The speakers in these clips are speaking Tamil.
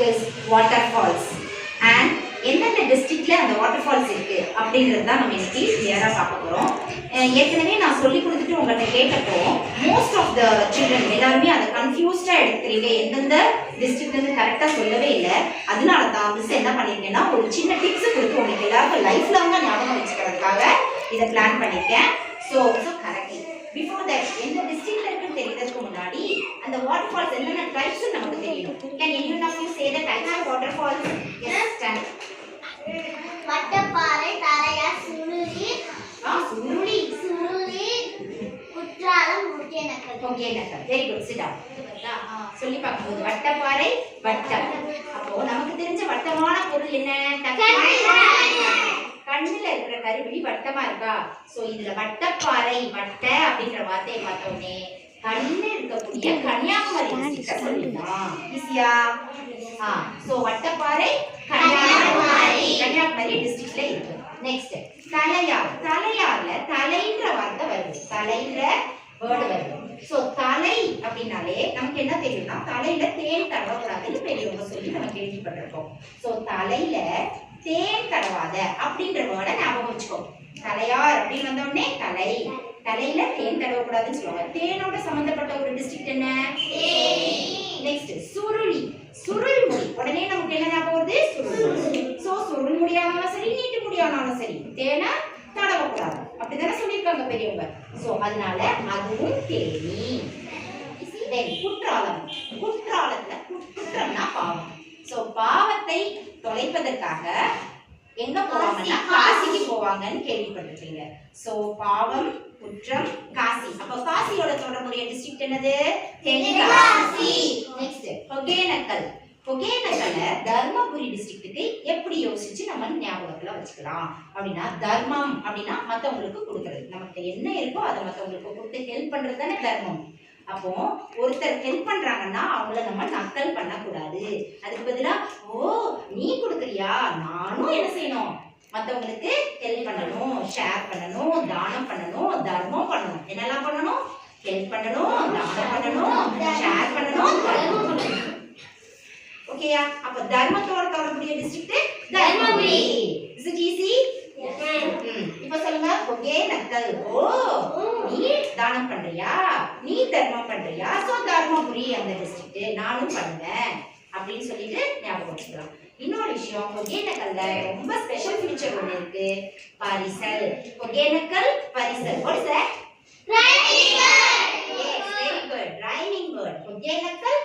is waterfalls and எந்தெந்த டிஸ்ட்ரிக்ட்ல அந்த வாட்டர் ஃபால்ஸ் இருக்கு அப்படிங்கிறது தான் நம்ம இன்னைக்கு கிளியரா பார்க்க போறோம். ஏற்கனவே நான் சொல்லி கொடுத்துட்டு உங்கள்கிட்ட கேட்டப்போ மோஸ்ட் ஆஃப் த சில்ட்ரன் எல்லாருமே அதை கன்ஃபியூஸ்டா எடுத்துறீங்க, எந்தெந்த டிஸ்ட்ரிக்ட்னு கரெக்டா சொல்லவே இல்லை. அதனால தான் மிஸ் என்ன பண்ணிருக்கேன்னா ஒரு சின்ன டிப்ஸ் கொடுத்து உங்களுக்கு எல்லாருக்கும் லைஃப் லாங்கா ஞாபகம் வச்சுக்கிறதுக்காக இதை பிளான் பண்ணிருக்கேன். ஸோ கரெக்ட்லி பிஃபோர் தட் எந்த டிஸ்ட்ரிக்ட்ல இருக்குன்னு தெரியறதுக்கு முன்னாடி அந்த வாட்டர் ஃபால்ஸ் என்னென்ன டைப்ஸ் நமக்கு தெரியணும். Can anyone of you say the types of waterfalls? Yes, stand. Vattaparai, Thalaiyar, Suruli, Kutralam, Hogenakkal. Hogenakkal. Very good. Sit down. சொல்லி பார்க்கும்போது வட்டப்பாறை, வட்டம். அப்போ நமக்கு தெரிஞ்ச வட்டமான பொருள் என்ன? கண்ணுல இருக்கிற கருவிழி வட்டமா இருக்கா? சோ இதுல வட்டப்பாறை, வட்ட அப்படிங்கிற வார்த்தையை பார்த்த உடனே கண்ணுல இருக்கக்கூடிய கன்னியாகுமரி டிஸ்ட்ரிக்ட் சொல்லலாம். ஈஸியா? சோ வட்டப்பாறை கன்னியாகுமரி டிஸ்ட்ரிக்ட்ல இருக்கு. நெக்ஸ்ட் தலையார். தலையார்ல தலைன்ற வார்த்தை வருது, தலைன்ற வேர்டு வருது. சோ தலை அப்படின்னாலே நமக்கு என்ன தெரியும்னா தலையில தேன் தடவக்கூடாதுன்னு பெரியவங்க சொல்லி நம்ம கேள்விப்பட்டிருக்கோம். சோ தலையில தேன் தடவாத அப்படின்ற வேர்டை ஞாபகம் வச்சுக்கோ. தலையார் அப்படின்னு வந்த உடனே தலை, தலையில தேன் தடவக்கூடாதுன்னு சொல்லுவாங்க. தேனோட சம்பந்தப்பட்ட ஒரு டிஸ்ட்ரிக்ட் என்ன? நெக்ஸ்ட் சுருளி. சுருள்முடி. உடனே நமக்கு என்ன ஞாபகம் வருது? சுருள்முடி. சோ சுருள்முடியானாலும் சரி, நீட்டு முடியானாலும் சரி தேனை தடவக்கூடாது அப்படிதானே சொல்லியிருக்காங்க பெரியவங்க. சோ அதனால அதுவும் தேனி. தென் குற்றாலம். குற்றாலத்துல குற்றம்னா பாவம். சோ பாவத்தை தொலைப்பதற்காக எங்க போவாங்கன்னா காசிக்கு போவாங்கன்னு கேள்விப்பட்டிருக்கீங்க. சோ பாவம், குற்றம், காசி. அப்ப காசியோட தொடர்புடைய டிஸ்ட்ரிக்ட் என்னது? தென்காசி. நெக்ஸ்ட் ஒகேனக்கல். ஒகேனக்கல்ல தர்மபுரி டிஸ்ட்ரிக்ட்டுக்கு எப்படி யோசிச்சு நம்ம ஞாபகத்துல வச்சுக்கலாம் அப்படின்னா, தர்மம் அப்படின்னா மத்தவங்களுக்கு கொடுக்கறது. நமக்கு என்ன இருக்கோ அதை மத்தவங்களுக்கு கொடுத்து ஹெல்ப் பண்றது தானே தர்மம். அப்போ ஒருத்தர் ஹெல்ப் பண்றாங்கன்னா அவங்கள நம்ம நக்கல் பண்ணக்கூடாது. அதுக்கு பதிலா ஓ நீ கொடுக்குறியா, நானும் என்ன செய்யணும், மத்தவங்களுக்கு ஹெல்ப் பண்ணணும், ஷேர் பண்ணணும், தானம் பண்ணணும், தர்மம் பண்ணணும். என்னெல்லாம் பண்ணணும்? ஹெல்ப் பண்ணணும், தானம் பண்ணணும், ஷேர் பண்ணணும், தர்மம் பண்ணணும். ஓகேயா? அப்ப தர்மத்தோட தொடர்புடைய district Dharmapuri. Is it easy? இப்ப சொல்லுங்க. ஒகேனக்கல். ஓ நீ தானம் பண்றியா, நீ தர்மம் பண்றியா, சோ தர்மபுரி அந்த டிஸ்ட்ரிக்ட், நானும் பண்ணுவேன் அப்படின்னு சொல்லிட்டு ஞாபகம் வச்சுக்கலாம். இன்னொரு விஷயம், ஒகேனக்கல்ல ரொம்ப ஸ்பெஷல் ஃபீச்சர் ஒன்று இருக்கு, பரிசல். ஒகேனக்கல் பரிசல். What is that? Rhyming word. Yes, very good. Rhyming word. Hogenakkal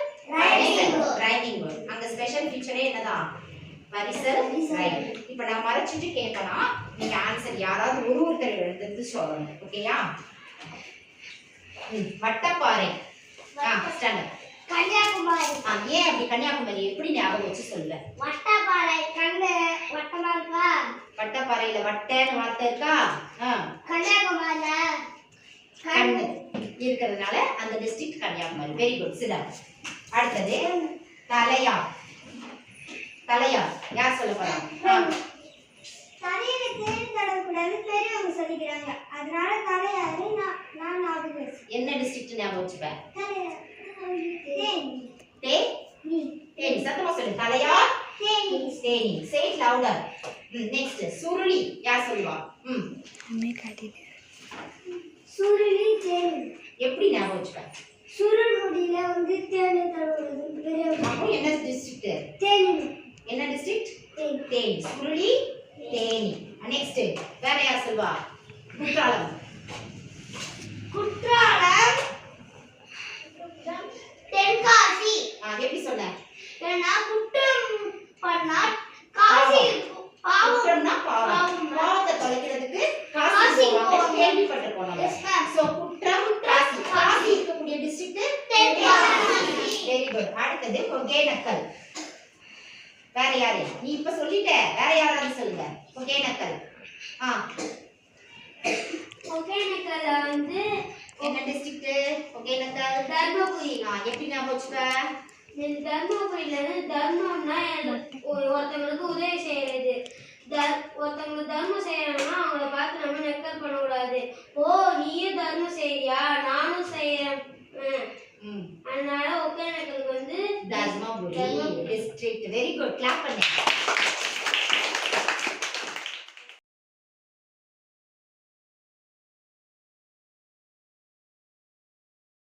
rhyming word. அங்க ஸ்பெஷல் ஃபீச்சரே என்னதான்? பரிசல் ரைட். இப்போ நான் மறைச்சிட்டு கேட்கனா நீங்க ஆன்சர் யாராவது ஒருத்தர் எடுத்து சொல்லணும். ஓகேயா? வட்டப்பாறை. ஸ்டாண்டர்ட். கன்னியாகுமரி. ஏன் அப்படி கன்னியாகுமரி எப்படி ஞாபகம் வச்சு சொல்லுங்க? வட்டப்பாறை கண்ணு வட்டமா இருக்கா? வட்டப்பாறையில வட்டன்னு வார்த்தை இருக்கா? கன்னியாகுமரியில கண்ணு இருக்கிறதுனால அந்த district Kanyakumari. Very good. Sit down. அடுத்தது தலையார். தலையார் யார் சொல்ல போறாங்க? தலையில தேன் தடவக்கூடாது பெரியவங்க சொல்லிக்கிறாங்க, அதனால தலையாரு நான் ஞாபகம் வச்சேன். என்ன டிஸ்ட்ரிக்ட் ஞாபகம் வச்சுப்ப? தேனி. தேனி. சத்தமா சொல்லு. தலையார் Theni. Theni. Say it louder. Next Suruli யார் சொல்லுவா? சுருளி தேனி. எப்படி ஞாபகம் வச்சுப்ப? சுருள் முடியில வந்து தேன் தடவுறது பெரியவங்க. அப்போ என்ன டிஸ்ட்ரிக்ட்? தேனி. என்ன டிஸ்ட்ரிக்ட்? தேனி. தேனி. சுருளி தேனி. நெக்ஸ்ட் வேற யார் சொல்வா? குற்றாலம். குற்றாலம் தென்காசி. எப்படி சொல்ல? ஏன்னா குற்றம் பண்ணா காசி குற்றம்னா பாவம். பாவத்தை தொலைக்கிறதுக்கு காசி போவாங்க கேள்விப்பட்டிருக்கோம் நம்ம. சோ குற்றம் காசி. காசி இருக்கக்கூடிய டிஸ்ட்ரிக்ட் தென்காசி. Very good. அடுத்தது ஒகேனக்கல். வேற யாரு? நீ இப்ப சொல்லிட்ட, வேற யாராவது சொல்லுங்க. ஒகேனக்கல். ஒகேனக்கல்ல வந்து என்ன டிஸ்ட்ரிக்ட்? ஒகேனக்கல் தர்மபுரி. எப்படி ஞாபகம் வச்சுப்ப? தர்மபுரியில தர்மம்னா ஒருத்தவங்களுக்கு உதவி செய்யறது. ஒருத்தவங்களுக்கு தர்மம் செய்யறாங்கன்னா அவங்கள பார்த்து நம்ம நெக்கல் பண்ணக்கூடாது. ஓ நீயும் தர்மம் செய்யறியா, நானும் செய்யறேன், அதனால ஒகேனக்கலுக்கு வந்து Dharmapuri. Dharmapuri district. Very good. Clap பண்ணுங்க.